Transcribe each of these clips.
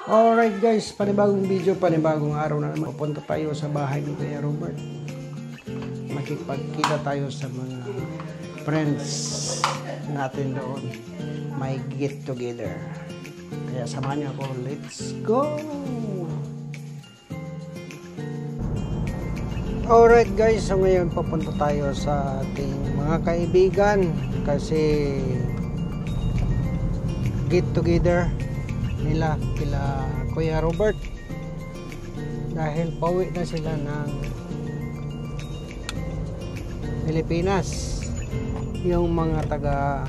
Alright guys, panibagong video, panibagong araw na naman. Pupunta tayo sa bahay ni Kuya Robert. Makipagkita tayo sa mga friends natin doon. May get together. Kaya samahan niyo ako. Let's go! Alright guys, so ngayon papunta tayo sa ating mga kaibigan. Kasi get together nila kila Kuya Robert dahil pauwi na sila ng Pilipinas, yung mga taga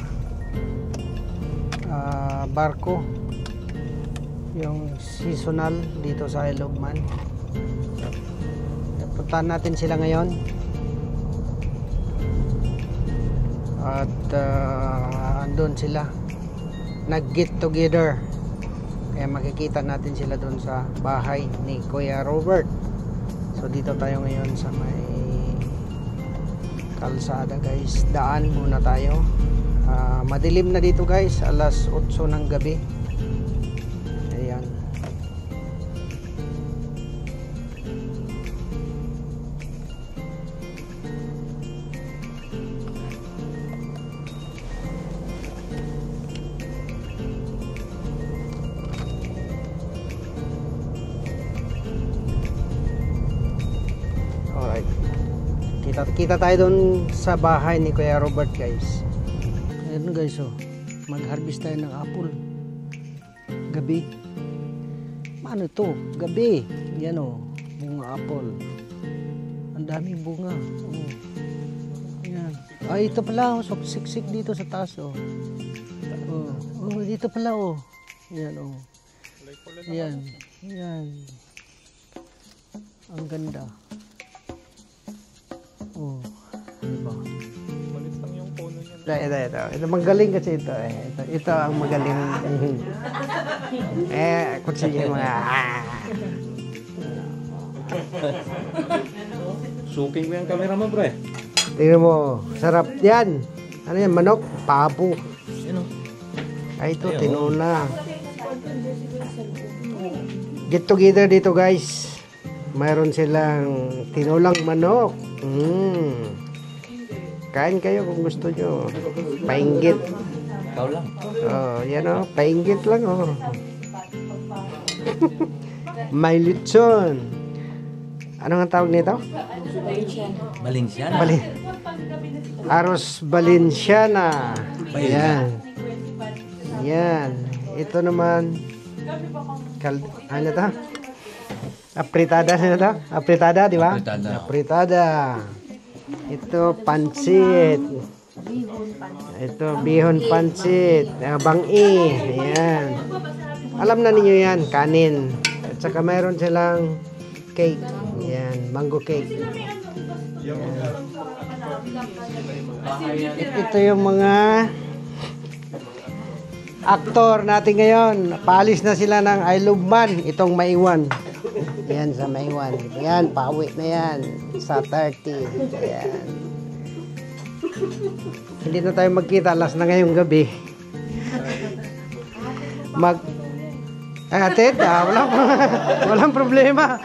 barko, yung seasonal dito sa Isle of Man. Puntahan natin sila ngayon at andun sila nag-get together. Kaya makikita natin sila doon sa bahay ni Kuya Robert. So dito tayo ngayon sa may kalsada guys. Daan muna tayo. Madilim na dito guys. Alas 8 ng gabi. Ayan. Kita tayo doon sa bahay ni Kuya Robert guys. Ayun guys, oh, mag-harvest tayo ng apple gabi. Ano to? Gabi. Yan oh, bunga apple. Ang daming bunga. Oh. Yan. Ay, ito pala oh, so, siksik dito sa taas oh. Oh, dito pala oh. Yan oh. Yan. Yan. Ang ganda. Oh, diba? Malit lang yung puno niya. Ito magaling kasi ito eh. Ito ang magaling. Kutsi yung mga Suking ko yung camera mo, pre. tingnan mo, sarap yan. Ano yan, manok? Pabo. Ano? Ay, ito, tinula. Get together dito guys. Mayroon silang tinulang manok. Kain kayo kung gusto nyo. Painggit. Ikaw lang. Oh, yan oh, painggit lang oh. May lechon. Ano ang tawag nito? Valenciana. Arroz Valenciana. Yan. Yan. Ito naman ano to? Apritada na to? Apritada, di ba? Apritada. Apritada. Ito pansit. Ito bihon pansit. Bangi. Ayan. Alam na ninyo yan, kanin. At saka mayroon silang cake. Ayan, mango cake. Ayan. Ito yung mga aktor natin ngayon. Paalis na sila ng Isle of Man. Itong maiwan. Yan sa maiwan. Yan, pauwi na yan. Sa 30. Yan. Hindi na tayo magkita. Last na ngayong gabi. Atid, walang problema.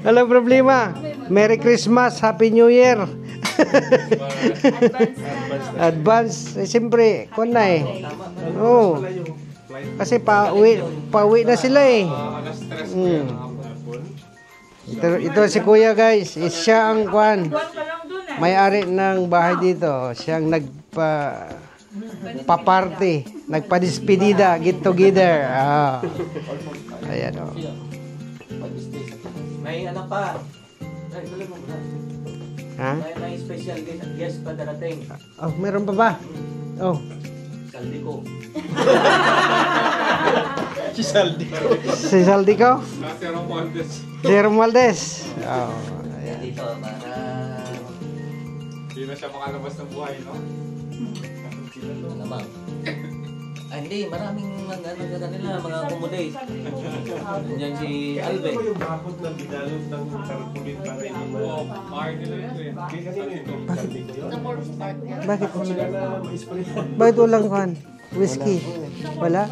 Walang problema. Merry Christmas, Happy New Year. Advance. Siyempre, kung na eh. Oo. Kasi pauwi na sila eh. Ito si Kuya guys. Siya ang kwan. May-ari ng bahay dito. Siyang nagpa-party. Nagpa-despedida. Get together. Ayan o. May ano pa. Ha? May special guest pa darating. Oh, meron pa ba? Oh. Saldi ko. Si Saldi ko. Si Saldi ko? Si Romualdez. Si Romualdez. Oh, ayan. Dito para hindi na siya makalabas ng buhay, no? Malamang. Hindi, maraming mga kanila, mga accommodate. Nandiyan si Alve. Ito yung bakod na binalot ng tarpaulin para hindi mo. Mahal nila yun. Bakit? Sila na ma-spray. Bakit walang kwan? Whiskey? Wala?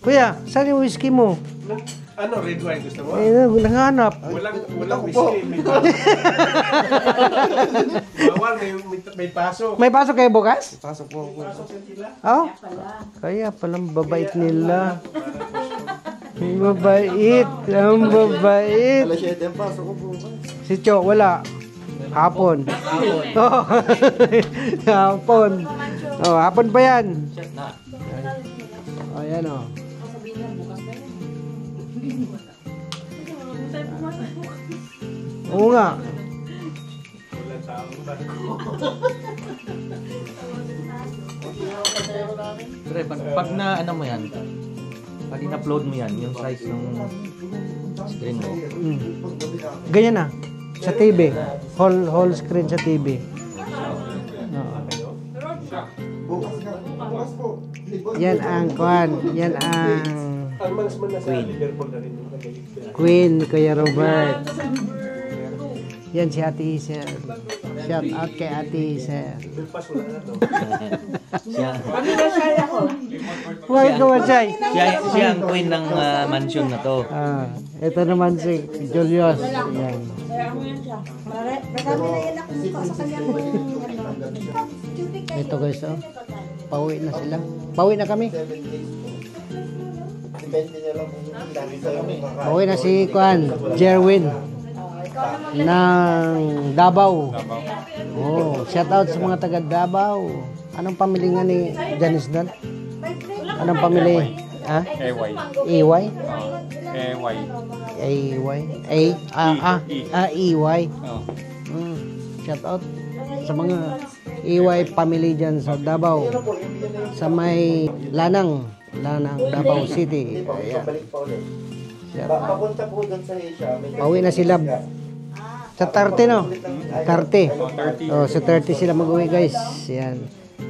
Kuya, saan yung whiskey mo? Ano, red wine gusto mo? Nanghanap. Walang whiskey. May bawal, may pasok. May pasok kayo bukas? Pasok sila. Oh? Kaya palang babait nila. Mabait. Ang babait. Alas 7 ang pasok ko bukas. Si Cho, wala. Hapon. Oh. Hapon. Oh, hapon pa yan. Shut na. Oh, yan oh. Oo nga. Walang taong barko. Pre, pag na ano mo yan, pag in-upload mo yan, yung size ng screen mo. Ganyan na. Sa TV. Whole screen sa TV. Oo. Bukas po. Yan ang kwan. Yan ang Ang mas man nasa Liverpool na rin yung Queen ni Kuya Robert. Yan si Ate Isel. Shout out kay Ate Isel. Pas wala na to. Siya, Huwag ka Wansay. siya ang queen ng mansion na to. Ito naman si Julius. Yan. Ito guys, oh. Pauwi na sila. Pauwi na kami. Depende na lang kung dami sa kami. Pauwi na si Kwan, Jerwin. Ng Davao. Oh, shout out sa mga taga Davao. Anong pamilingan ni Janice doon? Anong pamili? Ha? EY. EY? EY. EY? EY. Oh. Shout out sa mga EY family dyan sa Davao. Sa may Lanang, Davao City. Ayan. Balik pa ulit. Shout out. Papunta po doon sa Asia. Pauwi na sila. Sa 30 no? 30. 30. Oh, sa 30 sila mag-uwi guys. Yan.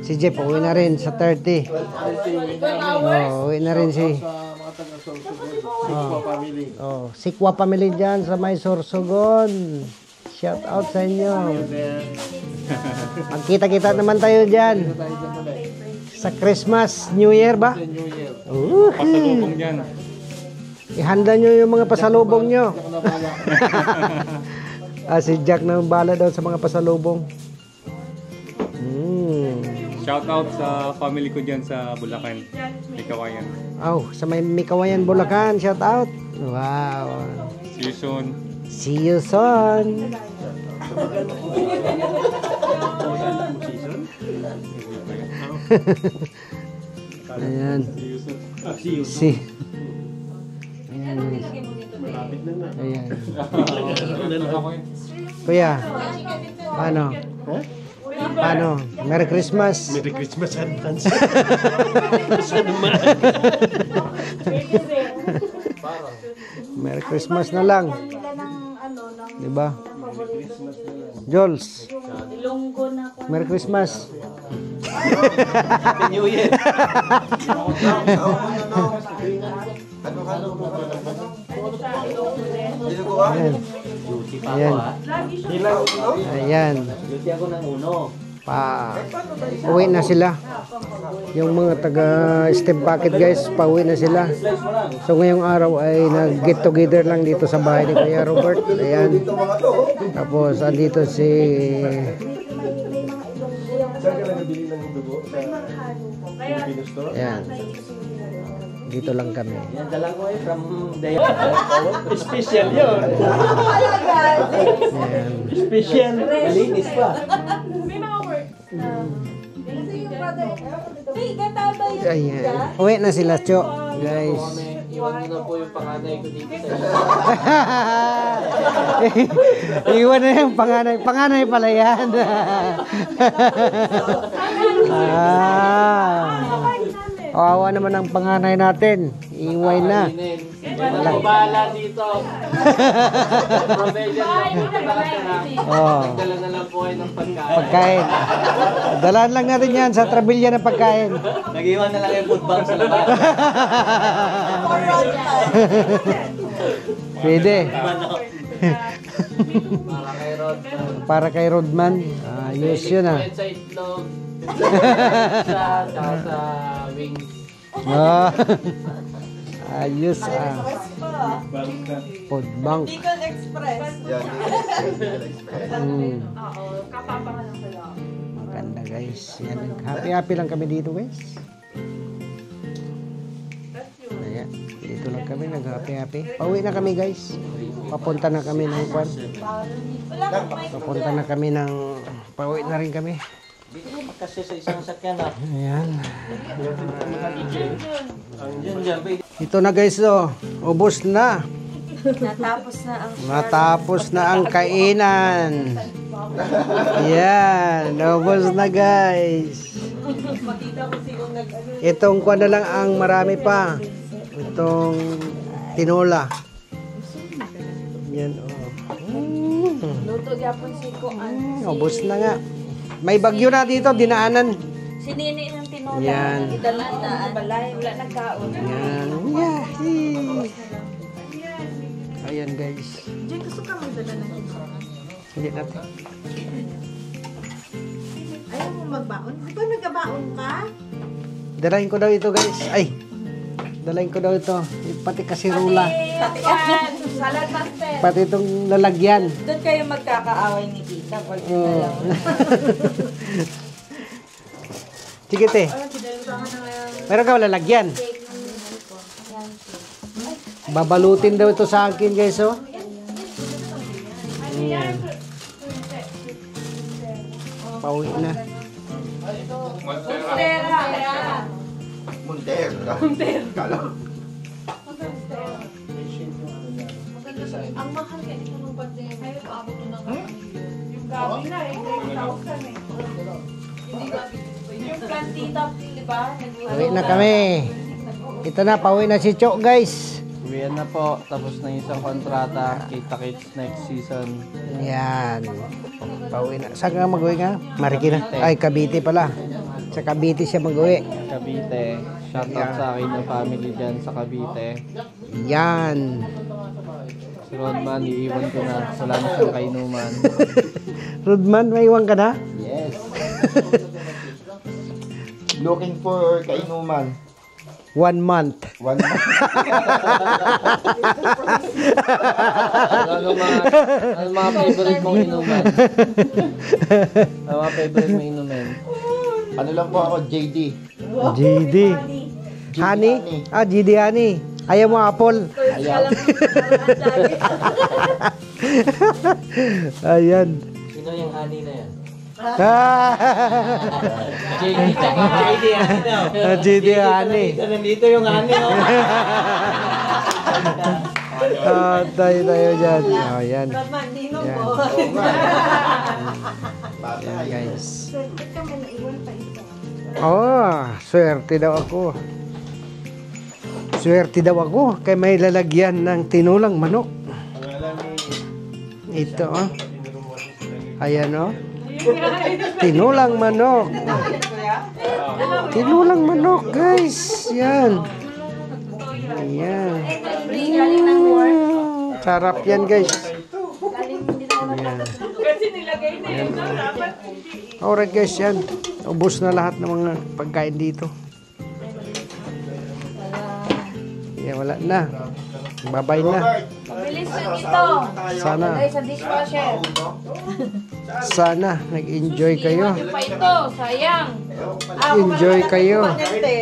Si Jeff, uwi na rin sa 30. Oh, uwi na rin si Sikwa family dyan sa may Sorsogon. Shout out sa inyo. Magkita-kita naman tayo dyan. Sa Christmas, New Year ba? Pasalubong dyan. Ihanda nyo yung mga pasalubong nyo. Si Jack na bala daw sa mga pasalubong. Shout out sa family ko dyan sa Bulacan. Ikawayan. Oh, sa may Mikawayan, Bulacan. Shout out. Wow. See you soon. See you soon. Ayan. See. Ayan. Ayan. Kuya, paano? Paano? Merry Christmas. Merry Christmas advance. Merry Christmas na lang. Diba? Jules. Merry Christmas. Happy New Year! Ayan. Duty pa Ayan. ako ha. Ayan. Duty ako ng uno. Uwi na sila. Yung mga taga STEM Packet guys, pauwi na sila. So ngayong araw ay nag-get together lang dito sa bahay ni Kuya Robert. Ayan. Tapos andito si Saan ka nagabili ng dugo? Sa Filipino store? ayan. Dito lang kami. Yan, dala ko eh from day. Special yun. Ayan. Special. Malinis pa. Ayan. Uwi na sila, Cho. Guys. Iwan nyo na po yung panganay ko dito sa Iwan na yung panganay. Panganay pala yan. Kawawa naman ang panganay natin. Iway na. Walang bahala dito. Oh. Dala na lang po kayo ng pagkain. Pagkain. Dalaan lang natin yan sa trabilya ng pagkain. Nag-iwan na lang yung food bank sa labas. Pwede. Para kay Rod. Para kay Rodman. Ayos yun ah. Sa itlog. Sa wings. Ah, ayos ah. Bangka. Food bank. Bicol Express. Yan. Oo, kapapangalan ko lang. Maganda guys. Yan. Happy lang kami dito guys. Ayan. Dito lang kami nag-happy. Pauwi na kami guys. Papunta na kami ng kwan. Papunta na kami ng... Pauwi na rin kami. Kasi sa isang sakyan na. Ayan. Diyan, Ito na guys oh. Ubos na. Natapos na ang kainan. Yan. Ubos na guys. Itong kwan na lang ang marami pa. Itong tinola. Yan oh. Luto gyapon si Kuan. Ubos na nga. May bagyo na dito, dinaanan. Sinini ng tinola. Yan. Idalaan. Balay, wala nagkaon. Yan. Yahee! Ayan guys. Diyan gusto ka magdala ng tinola. Hindi natin. Ayaw mo magbaon? Di ba nagbaon ka? Dalahin ko daw ito guys. Ay! Dalahin ko daw ito. Pati kasirula. Patikan. Salad master. Pati itong lalagyan. Doon kayo magkakaaway ni Tita pag Oh. Sige te. Meron ka lalagyan. Babalutin daw ito sa akin guys oh. Ayan. Pauwi na. Montero. Ang mahal kaya ito nung pandemya. Ay, paabot ko ng yung gabi na eh. 10,000 eh. Hindi gabi. Yung plantita, di ba? Pauwi na kami. Ito na, pauwi na si Cho guys. Uwian na po. Tapos na yung isang kontrata. Kita-kits next season. Yan. Pauwi na. Saan ka mag-uwi ka? Marikina. Ay, Cavite pala. Sa Cavite siya mag-uwi. Cavite. Shoutout sa akin ng family dyan sa Cavite. Yan. Si Rodman, iiwan ko na. Salamat sa kainuman. Rodman, may iwan ka na? Yes. Looking for kainuman. 1 month. 1 month. Ano mga favorite mong inuman? Ano mga favorite mong inuman? Ano lang po ako, JD. GD. Honey? Ah, GD honey. Ayaw mo apple. Ayan. Sino yung honey na yan? GD honey. Nandito yung honey. Tayo dyan. Oh, yan. Yan guys. Oh, swerte daw ako. Swerte daw ako kay may lalagyan ng tinulang manok. Ito oh. Ayan oh. Tinulang manok. Tinulang manok guys. Yan. Ayan. Sarap yan guys. Ayan. Alright guys yan. Ubus na lahat ng mga pagkain dito. Yeah, wala na. Babay na. Bilis yun ito. Sana. Lagay sa dishwasher. Sana nag-enjoy kayo. Pa ito, sayang. Enjoy kayo.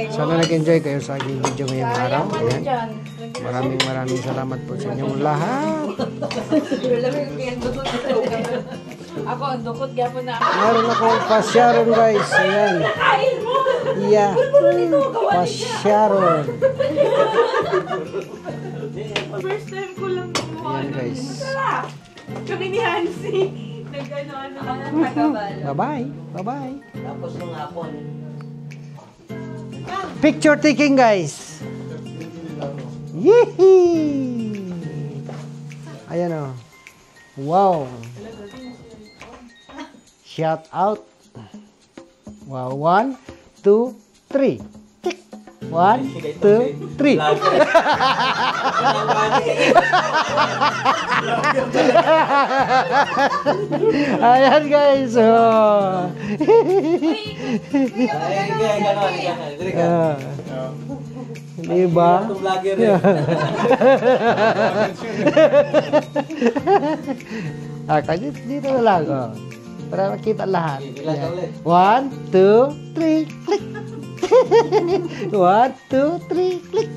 Sana nag-enjoy kayo sa aking video ngayong araw. Ayan. Diyan. Maraming salamat po sa inyong lahat. Ako, ang dukot gapon na. Meron akong pasyaron guys. Ayan. Yeah. Pasyaron. First time ko lang gumawa. Ayan guys. Kami ni Hansi. Nag-ano. Bye-bye. Bye-bye. Tapos nung hapon. Picture taking guys. Yee! Ayan o. Wow. Shout out. Wow. 1, 2, 3. Tick. 1, 2, 3. Ayan guys. Oh. Ay, gano'n. Ah. Di ba? Itong vlogger eh. Dito na lang, oh. Para makita lahat. Ilan ka ulit? 1, 2, 3, click! 1, 2, 3, click!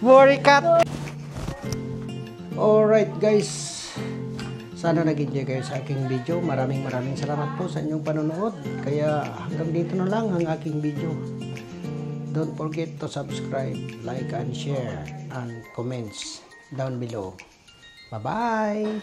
Morikat! Alright guys, sana nag-enjoy kayo sa aking video. Maraming salamat po sa inyong panonood. Kaya hanggang dito na lang ang aking video. Don't forget to subscribe, like and share, and comments down below. Bye-bye!